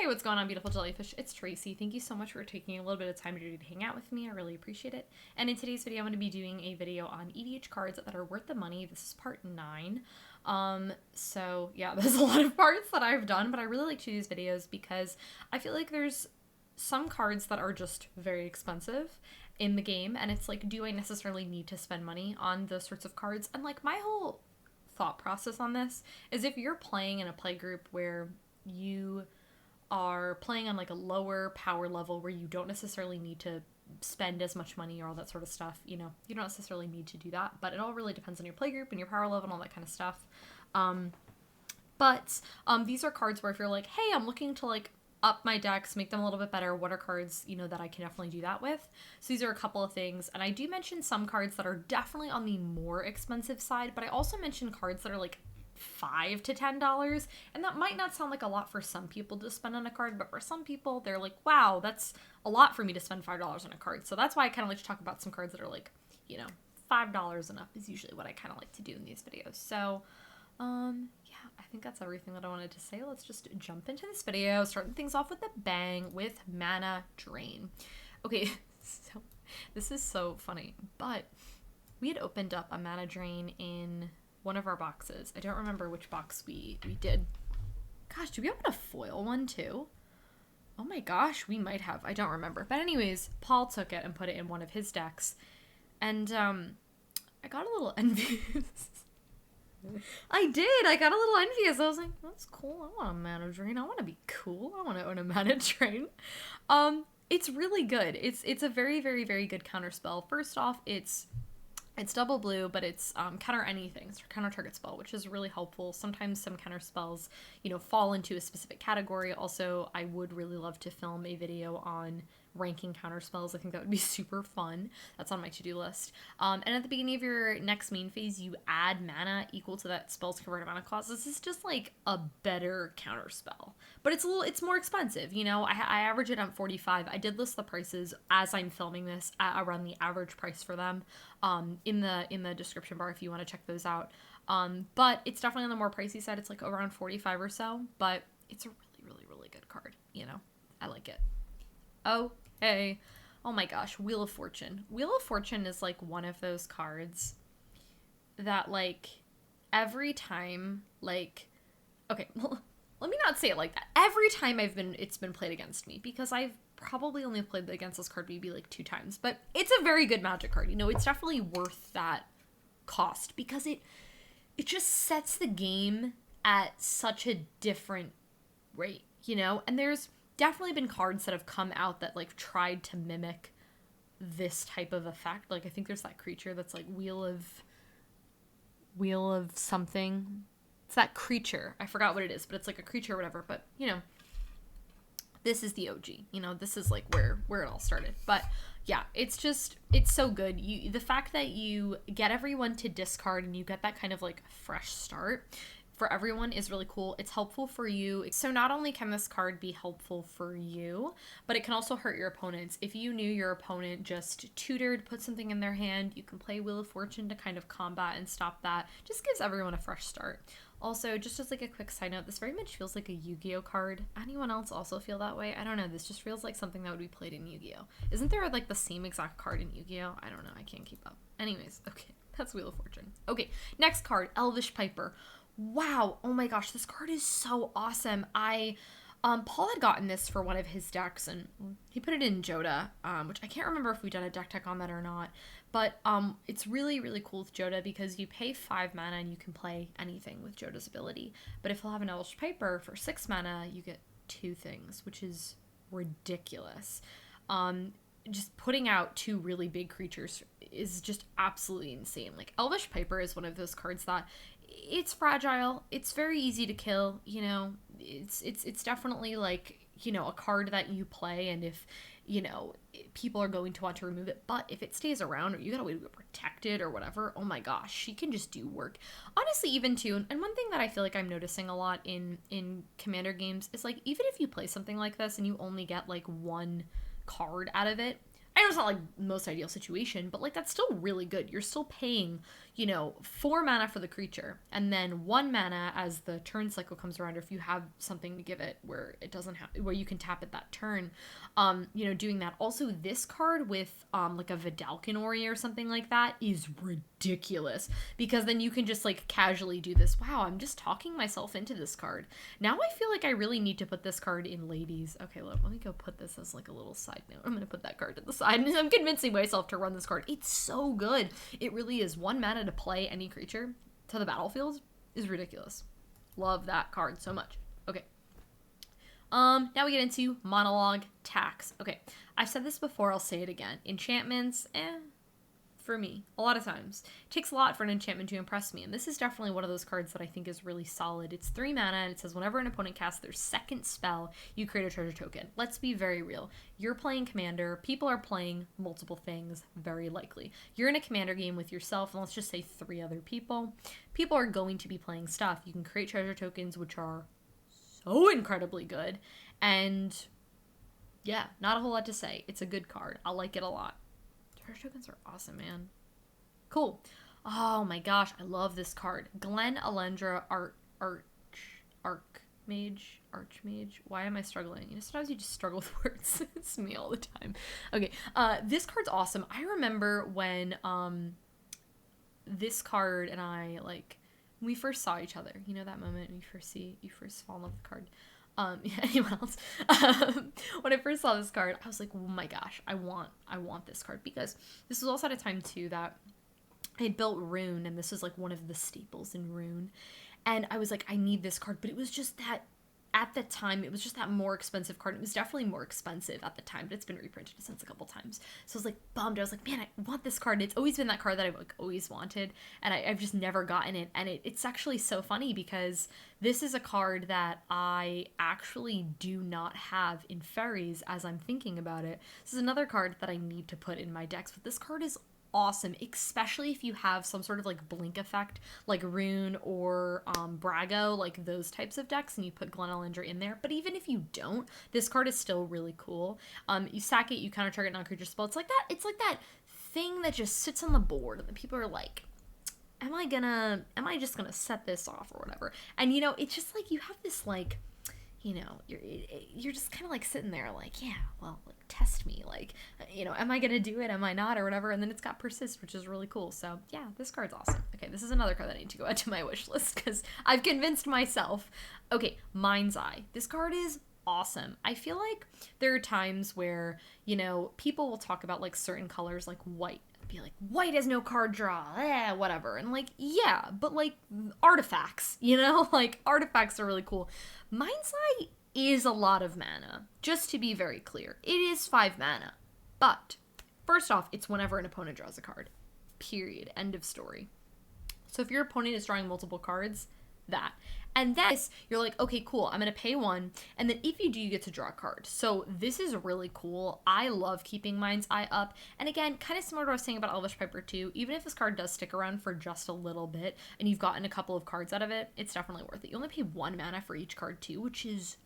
Hey, what's going on, beautiful jellyfish? It's Tracy. Thank you so much for taking a little bit of time today to hang out with me. I really appreciate it. And in today's video, I'm going to be doing a video on EDH cards that are worth the money. This is part 9. So yeah, there's a lot of parts that I've done, but I really like to do these videos because I feel like there's some cards that are just very expensive in the game, and it's like, do I necessarily need to spend money on those sorts of cards? And like, my whole thought process on this is, if you're playing in a play group where you are playing on like a lower power level where you don't necessarily need to spend as much money or all that sort of stuff, you know, you don't necessarily need to do that, but it all really depends on your playgroup and your power level and all that kind of stuff. But these are cards where if you're like, hey, I'm looking to like up my decks, make them a little bit better, what are cards, you know, that I can definitely do that with? So these are a couple of things, and I do mention some cards that are definitely on the more expensive side, but I also mention cards that are like $5 to $10, and that might not sound like a lot for some people to spend on a card, but for some people they're like, wow, that's a lot for me to spend $5 on a card. So that's why I kind of like to talk about some cards that are like, you know, $5 and up is usually what I kind of like to do in these videos. So yeah, I think that's everything that I wanted to say. Let's just jump into this video, starting things off with a bang with Mana Drain. Okay, so this is so funny, but we had opened up a Mana Drain in one of our boxes. I don't remember which box we did. Gosh, did we open a foil one too? Oh my gosh, we might have. I don't remember. But anyways, Paul took it and put it in one of his decks. And I got a little envious. I did. I got a little envious. I was like, that's cool. I want a Mana Drain. I want to be cool. I want to own a Mana Drain. It's really good. It's a very, very, very good counterspell. First off, it's double blue, but it's counter anything. It's counter target spell, which is really helpful. Sometimes some counter spells, you know, fall into a specific category. Also, I would really love to film a video on ranking counter spells. I think that would be super fun. That's on my to-do list. And at the beginning of your next main phase, you add mana equal to that spell's converted mana cost. This is just like a better counter spell, but it's more expensive. You know, I average it at 45. I did list the prices as I'm filming this at around the average price for them in the description bar if you want to check those out. But it's definitely on the more pricey side. It's like around 45 or so, but it's a really, really, really good card. You know, I like it. Oh, hey. Oh my gosh, Wheel of Fortune. Wheel of Fortune is like one of those cards that like every time, like, okay, well, let me not say it like that. Every time it's been played against me, because I've probably only played against this card maybe like 2 times, but it's a very good Magic card. You know, it's definitely worth that cost because it just sets the game at such a different rate, you know? And there's definitely been cards that have come out that like tried to mimic this type of effect. Like I think there's that creature that's like Wheel of something. It's that creature. I forgot what it is, but it's like a creature or whatever. But you know, this is the OG. You know, this is like where it all started. But yeah, it's so good. The fact that you get everyone to discard and you get that kind of like fresh start for everyone is really cool. It's helpful for you. So not only can this card be helpful for you, but it can also hurt your opponents. If you knew your opponent just tutored, put something in their hand, you can play Wheel of Fortune to kind of combat and stop that. Just gives everyone a fresh start. Also, just as like a quick side note, this very much feels like a Yu-Gi-Oh card. Anyone else also feel that way? I don't know. This just feels like something that would be played in Yu-Gi-Oh. Isn't there like the same exact card in Yu-Gi-Oh? I don't know. I can't keep up. Anyways, okay. That's Wheel of Fortune. Okay, next card, Elvish Piper. Wow, oh my gosh, this card is so awesome. Paul had gotten this for one of his decks, and he put it in Joda, which I can't remember if we done a deck tech on that or not, but it's really, really cool with Joda because you pay 5 mana and you can play anything with Joda's ability. But if you'll have an Elvish Piper for 6 mana, you get 2 things, which is ridiculous. Just putting out 2 really big creatures is just absolutely insane. Like, Elvish Piper is one of those cards that it's fragile. It's very easy to kill, you know. It's definitely like, you know, a card that you play, and if, you know, people are going to want to remove it, but if it stays around or you got a way to protect it or whatever, oh my gosh, she can just do work. Honestly, even too, and one thing that I feel like I'm noticing a lot in Commander games is like, even if you play something like this and you only get like 1 card out of it, I know it's not like the most ideal situation, but like that's still really good. You're still paying, you know, 4 mana for the creature, and then 1 mana as the turn cycle comes around, or if you have something to give it where it doesn't have, where you can tap it that turn, you know, doing that. Also, this card with like a Vidalcan Ori or something like that is ridiculous, because then you can just like casually do this. Wow, I'm just talking myself into this card. Now I feel like I really need to put this card in ladies. Okay, let me go put this as like a little side note. I'm gonna put that card to the side, and I'm convincing myself to run this card. It's so good. It really is. 1 mana to play any creature to the battlefield is ridiculous. Love that card so much. Okay. Now we get into Monologue Tax. Okay, I've said this before, I'll say it again. Enchantments, for me, a lot of times. It takes a lot for an enchantment to impress me, and this is definitely one of those cards that I think is really solid. It's 3 mana, and it says whenever an opponent casts their second spell, you create a treasure token. Let's be very real. You're playing Commander, people are playing multiple things, very likely. You're in a Commander game with yourself, and let's just say 3 other people. People are going to be playing stuff. You can create treasure tokens, which are so incredibly good, and yeah, not a whole lot to say. It's a good card. I like it a lot. Treasure tokens are awesome, man. Cool. Oh my gosh, I love this card. Glen, Elendra, Archmage. Why am I struggling? You know, sometimes you just struggle with words. It's me all the time. Okay, this card's awesome. I remember when this card and I, like, when we first saw each other. You know that moment when you first fall in love with the card. Yeah, anyone else? When I first saw this card, I was like, oh my gosh, I want this card, because this was also at a time too that I had built Rune, and this was like one of the staples in Rune, and I was like, I need this card, but it was just that at the time, it was just that more expensive card. It was definitely more expensive at the time, but it's been reprinted since a couple times. So I was like bummed. I was like, man, I want this card. And it's always been that card that I've like always wanted, and I've just never gotten it. And it's actually so funny, because this is a card that I actually do not have in fairies as I'm thinking about it. This is another card that I need to put in my decks, but this card is awesome, especially if you have some sort of like blink effect like Rune or Brago, like those types of decks, and you put Glen, Elendra in there. But even if you don't, this card is still really cool. You sack it, you counter target non-creature spell. It's like that thing that just sits on the board, and the people are like, am I just gonna set this off or whatever? And you know, it's just like you have this like, you know, you're just kind of like sitting there like, yeah, well, like, test me, like, you know, am I gonna do it, am I not, or whatever. And then it's got persist, which is really cool. So yeah, this card's awesome. Okay, this is another card that I need to go add to my wish list, because I've convinced myself. Okay, Mind's Eye. This card is awesome. I feel like there are times where, you know, people will talk about like certain colors, like white, be like, white has no card draw, whatever. And like, yeah, but like artifacts, you know, like artifacts are really cool. Mind's Eye is a lot of mana, just to be very clear. It is 5 mana, but first off, it's whenever an opponent draws a card, period, end of story. So if your opponent is drawing multiple cards, that. And then you're like, okay, cool, I'm gonna pay 1, and then if you do, you get to draw a card. So this is really cool. I love keeping Mind's Eye up. And again, kind of similar to what I was saying about Elvish Piper too, even if this card does stick around for just a little bit and you've gotten a couple of cards out of it, it's definitely worth it. You only pay 1 mana for each card too, which is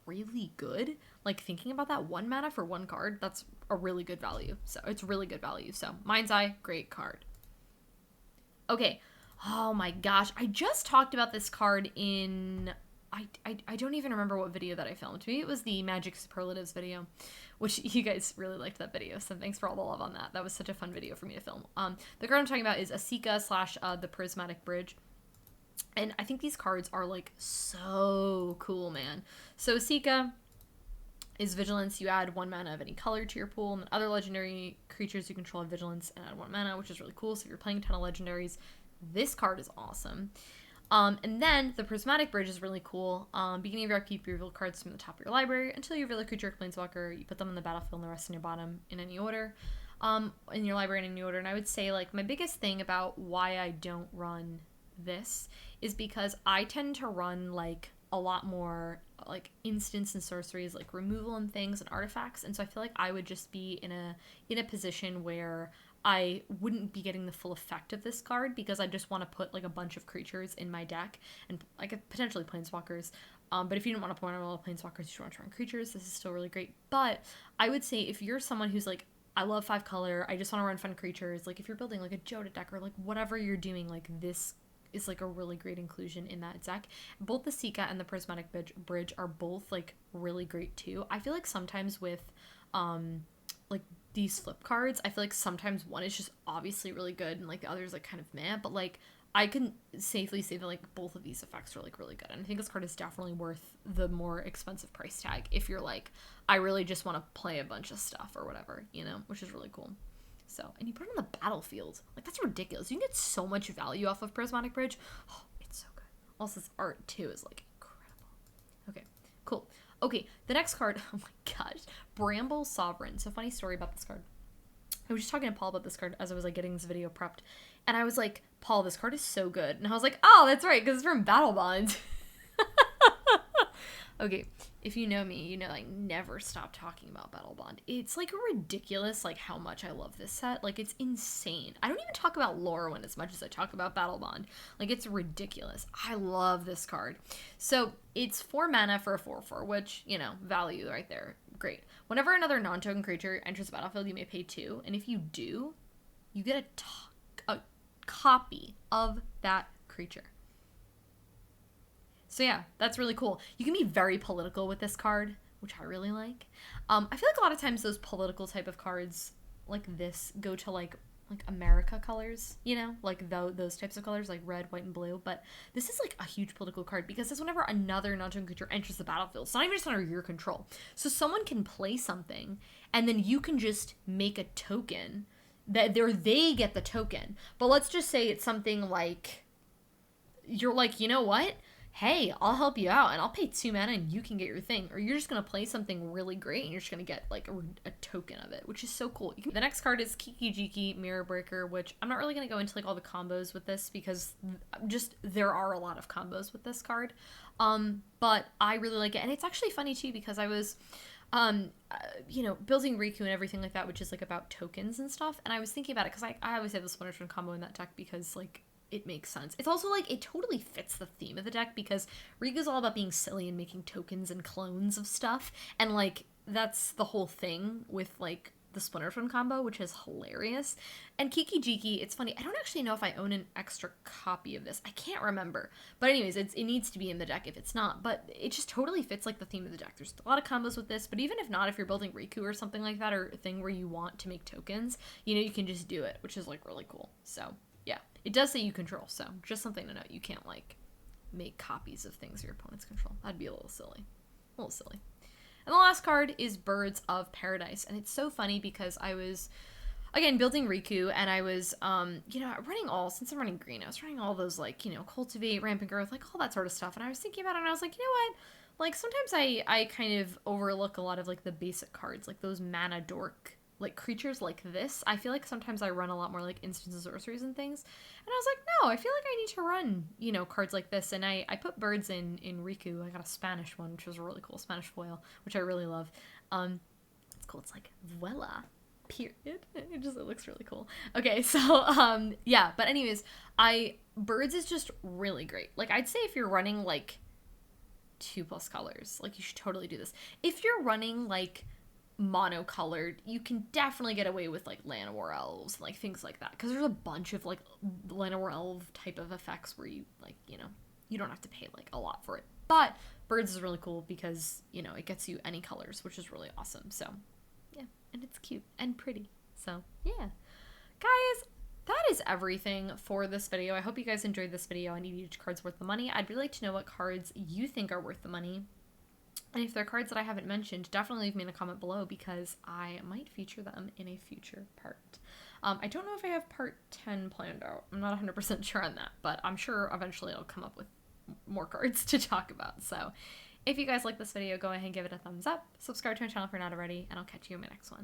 really good. Like, thinking about that, 1 mana for 1 card, that's a really good value. So it's really good value. So Mind's Eye, great card. Okay. Oh my gosh, I just talked about this card in, I don't even remember what video that I filmed. Maybe it was the Magic Superlatives video, which you guys really liked that video, so thanks for all the love on that. That was such a fun video for me to film. The card I'm talking about is Esika / the Prismatic Bridge. And I think these cards are like so cool, man. So Esika is Vigilance. You add 1 mana of any color to your pool, and then other legendary creatures you control have Vigilance and add 1 mana, which is really cool. So if you're playing a ton of legendaries, this card is awesome. And then the Prismatic Bridge is really cool. Beginning of your upkeep, you reveal cards from the top of your library. Until you reveal a creature or planeswalker, you put them on the battlefield and the rest in your bottom in any order. In your library in any order. And I would say, like, my biggest thing about why I don't run this is because I tend to run, like, a lot more, like, instants and sorceries, like removal and things and artifacts. And so I feel like I would just be in a position where I wouldn't be getting the full effect of this card, because I just want to put like a bunch of creatures in my deck and like potentially planeswalkers. But if you don't want to put a lot of planeswalkers, you just want to run creatures, this is still really great. But I would say if you're someone who's like I love 5 color. I just want to run fun creatures. Like if you're building like a Joda deck or like whatever you're doing, like this is like a really great inclusion in that deck. Both the Esika and the Prismatic Bridge are both like really great too. I feel like sometimes with like these flip cards, I feel like sometimes one is just obviously really good and like the other is like kind of meh, but like I can safely say that like both of these effects are like really good. And I think this card is definitely worth the more expensive price tag if you're like, I really just want to play a bunch of stuff or whatever, you know, which is really cool. So, and you put it on the battlefield. Like, that's ridiculous. You can get so much value off of Prismatic Bridge. Oh, it's so good. Also, this art, too, is, like, incredible. Okay, cool. Okay, the next card, oh my gosh, Bramble Sovereign. So, funny story about this card. I was just talking to Paul about this card as I was, like, getting this video prepped. And I was like, Paul, this card is so good. And I was like, oh, that's right, because it's from Battle Bond. Okay, if you know me, you know I never stop talking about Battle Bond. It's like ridiculous like how much I love this set. Like it's insane. I don't even talk about Lorwyn as much as I talk about Battle Bond. Like it's ridiculous. I love this card. So it's 4 mana for a 4/4, which, you know, value right there. Great. Whenever another non-token creature enters the battlefield, you may pay 2. And if you do, you get a copy of that creature. So yeah, that's really cool. You can be very political with this card, which I really like. I feel like a lot of times those political type of cards like this go to like America colors, you know, like those types of colors like red, white, and blue. But this is like a huge political card because it's whenever another non-token creature enters the battlefield. It's not even just under your control. So someone can play something and then you can just make a token that they get the token. But let's just say it's something like you're like, you know what? Hey, I'll help you out and I'll pay 2 mana and you can get your thing. Or you're just going to play something really great and you're just going to get like a token of it, which is so cool. The next card is Kiki-Jiki Mirror Breaker, which I'm not really going to go into like all the combos with this because just there are a lot of combos with this card. But I really like it. And it's actually funny too because I was you know, building Riku and everything like that, which is like about tokens and stuff. And I was thinking about it because I always have the Splinter Twin combo in that deck because like it makes sense. It's also like it totally fits the theme of the deck because Riku's all about being silly and making tokens and clones of stuff, and like that's the whole thing with like the Splinter Twin combo, which is hilarious. And Kiki-Jiki, it's funny, I don't actually know if I own an extra copy of this. I can't remember, but anyways, it needs to be in the deck if it's not, but it just totally fits like the theme of the deck. There's a lot of combos with this, but even if not, if you're building Riku or something like that, or a thing where you want to make tokens, you know, you can just do it, which is like really cool. So yeah, it does say you control, so just something to note. You can't like make copies of things your opponents control. That'd be a little silly. And the last card is Birds of Paradise, and it's so funny because I was, again, building Riku, and I was, you know, since I'm running green, I was running all those, like, you know, Cultivate, Rampant Growth, like, all that sort of stuff, and I was thinking about it, and I was like, you know what, like, sometimes I kind of overlook a lot of, like, the basic cards, like, those mana dork, like, creatures like this. I feel like sometimes I run a lot more, like, instants and sorceries and things, and I was like, no, I feel like I need to run, you know, cards like this, and I put birds in Riku. I got a Spanish one, which was a really cool Spanish foil, which I really love. It's cool. It's like Vuela, period. It looks really cool. Okay, so, yeah, but anyways, birds is just really great. Like, I'd say if you're running, like, 2+ colors, like, you should totally do this. If you're running, like, monocolored, you can definitely get away with like Llanowar elves, like things like that, because there's a bunch of like Llanowar elf type of effects where you like, you know, you don't have to pay like a lot for it. But birds is really cool because, you know, it gets you any colors, which is really awesome. So yeah, and it's cute and pretty. So yeah, guys, that is everything for this video. I hope you guys enjoyed this video on EDH Cards Worth the Money. I'd really like to know what cards you think are worth the money. And if there are cards that I haven't mentioned, definitely leave me in a comment below because I might feature them in a future part. I don't know if I have part 10 planned out. I'm not 100% sure on that, but I'm sure eventually I'll come up with more cards to talk about. So if you guys like this video, go ahead and give it a thumbs up, subscribe to my channel if you're not already, and I'll catch you in my next one.